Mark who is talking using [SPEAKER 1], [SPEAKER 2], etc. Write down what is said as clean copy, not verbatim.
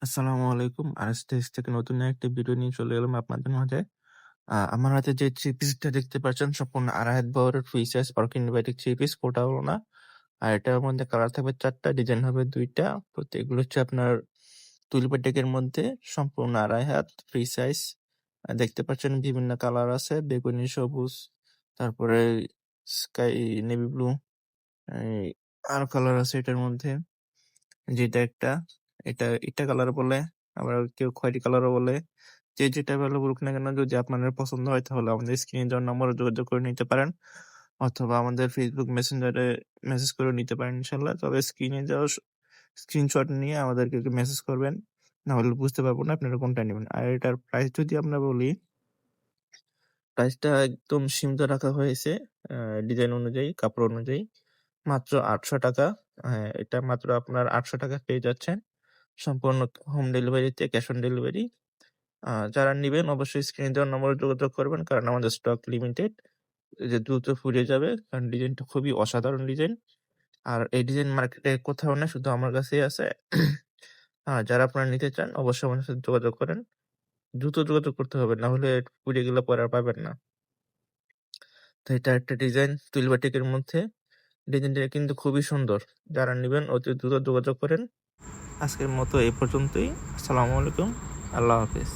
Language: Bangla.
[SPEAKER 1] আসসালামু আলাইকুম। আরএসটিএক্স থেকে নতুন একটি ভিডিও নিয়ে চলে এলাম আপনাদের মাঝে। আমার হাতে যে থ্রি পিসটা দেখতে পাচ্ছেন সম্পূর্ণ আড়াই হাত বহরের ফ্রি সাইজ অর্কিনবায়োটিক থ্রি পিস, কোটাও না। আর এটার মধ্যে কালার থাকবে ৪ টা, ডিজাইন হবে ২ টা। এগুলো হচ্ছে আপনার তুলিবাটিকের মধ্যে সম্পূর্ণ আড়াই হাত ফ্রি সাইজ। দেখতে পাচ্ছেন বিভিন্ন কালার আছে, বেগুনি, সবুজ, তারপরে স্কাই নেভি ব্লু, এই আরো কালার আছে এটার মধ্যে। যেটা একটা, এটা কালার বলে, আবার কেউ খয়েরি কালারও বলে। যে যেটা ভালো বলুক না কেন, যদি আপনাদের পছন্দ হয় তাহলে আমাদের স্ক্রিনে দেওয়া নম্বরে যোগাযোগ করে নিতে পারেন, অথবা আমাদের ফেসবুক মেসেঞ্জারে মেসেজ করে নিতে পারেন ইনশাল্লাহ। তবে স্ক্রিনে দেওয়া স্ক্রিনশট নিয়ে আমাদেরকে একটু মেসেজ করবেন, না হলে বুঝতে পারবো না আপনারা কোনটা নেবেন। আর এটার প্রাইস যদি আমরা বলি, প্রাইসটা একদম সীমিত রাখা হয়েছে ডিজাইন অনুযায়ী, কাপড় অনুযায়ী, মাত্র ৮০০ টাকা। এটা মাত্র আপনার ৮০০ টাকা পেয়ে যাচ্ছেন সম্পূর্ণ হোম ডেলিভারিতে, ক্যাশ অন ডেলিভারি। যারা নিবেন অবশ্যই স্ক্রিনে দেওয়া নম্বরে যোগাযোগ করবেন, কারণ আমাদের স্টক লিমিটেড, যে দ্রুত ফুরিয়ে যাবে, কারণ ডিজাইনটা খুবই অসাধারণ ডিজাইন। আর এই ডিজাইন মার্কেটে কোথাও না, শুধু আমার কাছেই আছে। যারা আপনারা নিতে চান অবশ্যই আমার সাথে যোগাযোগ করেন, দ্রুত যোগাযোগ করতে হবে, না হলে পুড়িয়ে গেলে পরে আর পাবেন না। তো এটা একটা ডিজাইন তুলিবাটিকের মধ্যে, ডিজাইনটা কিন্তু খুবই সুন্দর। যারা নিবেন অতি দ্রুত যোগাযোগ করেন। আজকের মতো এই পর্যন্তই। আসসালামু আলাইকুম, আল্লাহ হাফেজ।